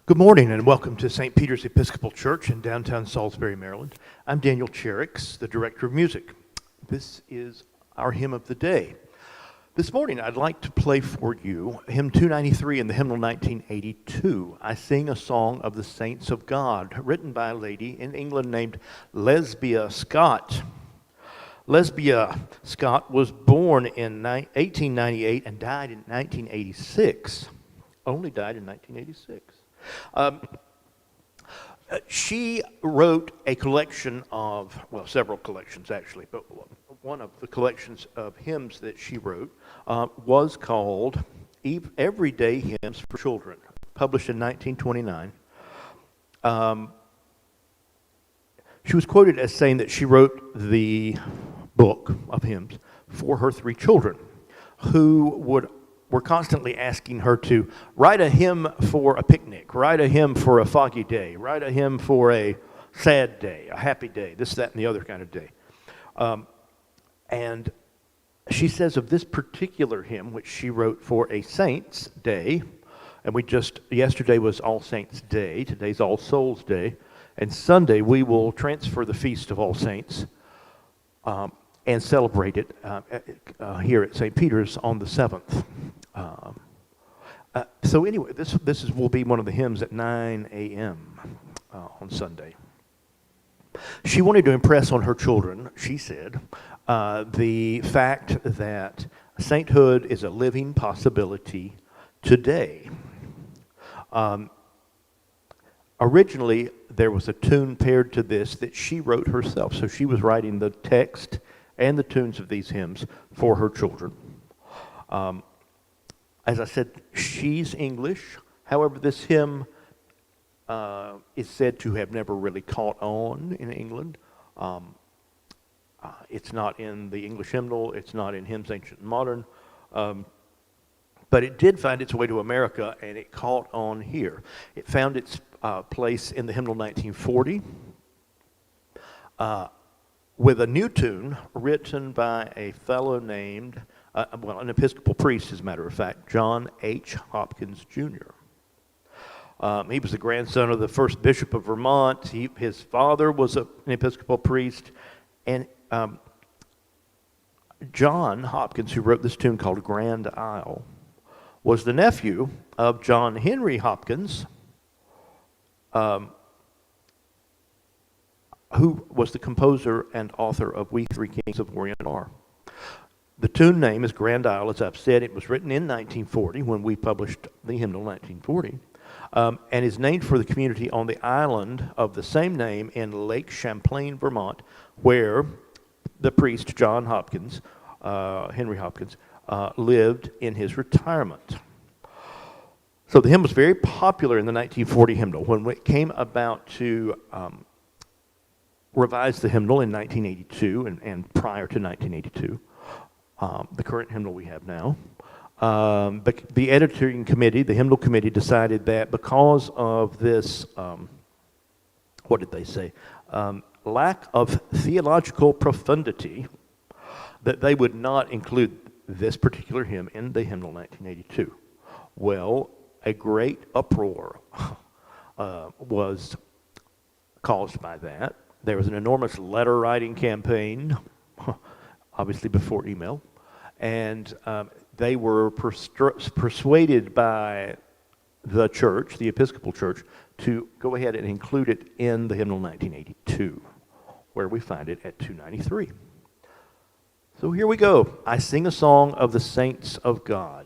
Good morning and welcome to St. Peter's Episcopal Church in downtown Salisbury, Maryland. I'm Daniel Cherrix, the Director of Music. This is our hymn of the day. This morning I'd like to play for you hymn 293 in the hymnal 1982. I sing a song of the saints of God, written by a lady in England named Lesbia Scott. Lesbia Scott was born in 1898 and died in 1986. Only died in 1986. She wrote a collection of, well, several collections actually, but one of the collections of hymns that she wrote was called Everyday Hymns for Children, published in 1929. She was quoted as saying that she wrote the book of hymns for her three children, who were constantly asking her to write a hymn for a picnic, write a hymn for a foggy day, write a hymn for a sad day, a happy day, this, that, and the other kind of day. And she says of this particular hymn, which she wrote for a saint's day, and yesterday was All Saints' Day, today's All Souls' Day, and Sunday we will transfer the Feast of All Saints and celebrate it here at St. Peter's on the 7th. So anyway, this will be one of the hymns at 9 a.m. On Sunday. She wanted to impress on her children, she said, the fact that sainthood is a living possibility today. Originally, there was a tune paired to this that she wrote herself, so she was writing the text and the tunes of these hymns for her children. As I said, she's English. However, this hymn is said to have never really caught on in England. It's not in the English hymnal. It's not in Hymns Ancient and Modern. But it did find its way to America, and it caught on here. It found its place in the hymnal 1940 with a new tune written by a fellow named an Episcopal priest, as a matter of fact, John H. Hopkins, Jr. He was the grandson of the first Bishop of Vermont. His father was an Episcopal priest. And John Hopkins, who wrote this tune called Grand Isle, was the nephew of John Henry Hopkins, who was the composer and author of We Three Kings of Orient Are. The tune name is Grand Isle. As I've said, it was written in 1940 when we published the hymnal 1940, and is named for the community on the island of the same name in Lake Champlain, Vermont, where the priest John Hopkins, Henry Hopkins, lived in his retirement. So the hymn was very popular in the 1940 hymnal. When it came about to revise the hymnal in 1982 and prior to 1982, the current hymnal we have now, the editing committee, the hymnal committee, decided that because of this, what did they say, lack of theological profundity, that they would not include this particular hymn in the hymnal 1982. Well, a great uproar was caused by that. There was an enormous letter writing campaign, obviously before email, and they were persuaded by the church, the Episcopal Church, to go ahead and include it in the hymnal 1982, where we find it at 293. So here we go. I sing a song of the saints of God.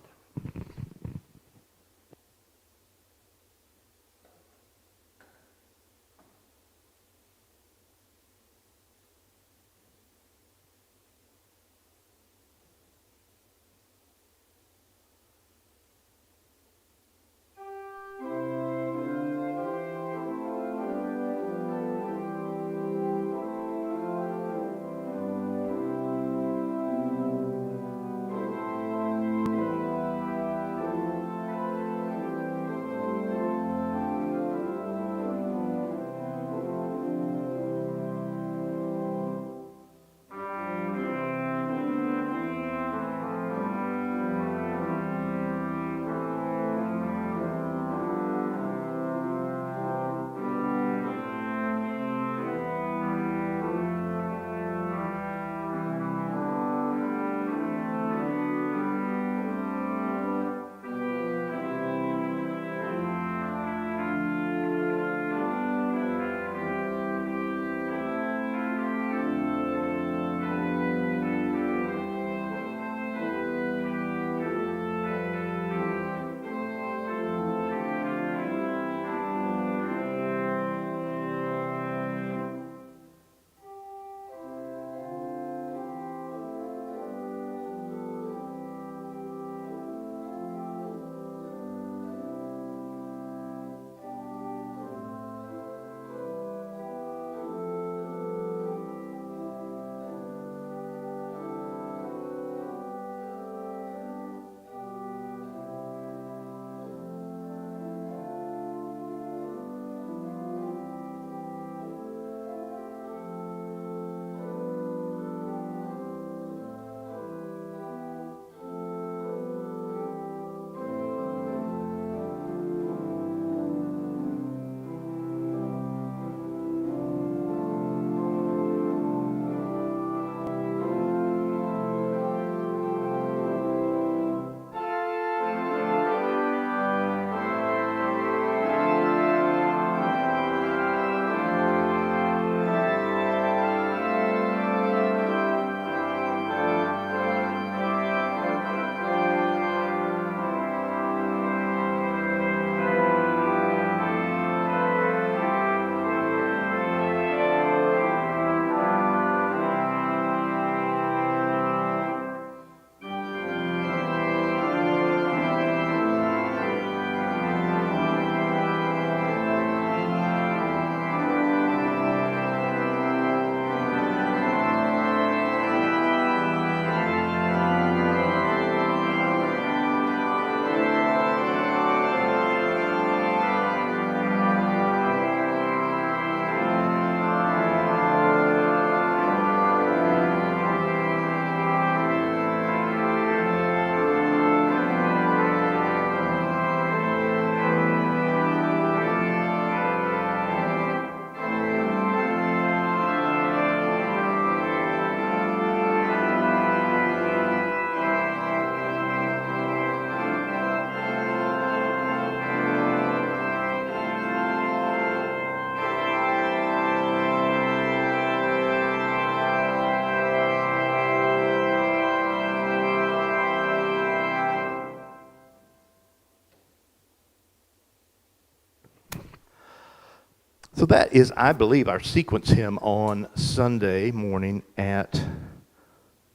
So that is, I believe, our sequence hymn on Sunday morning at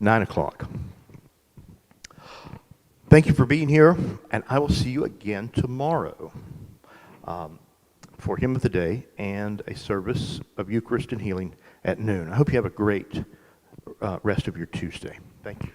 9 o'clock. Thank you for being here, and I will see you again tomorrow for Hymn of the Day and a service of Eucharist and Healing at noon. I hope you have a great rest of your Tuesday. Thank you.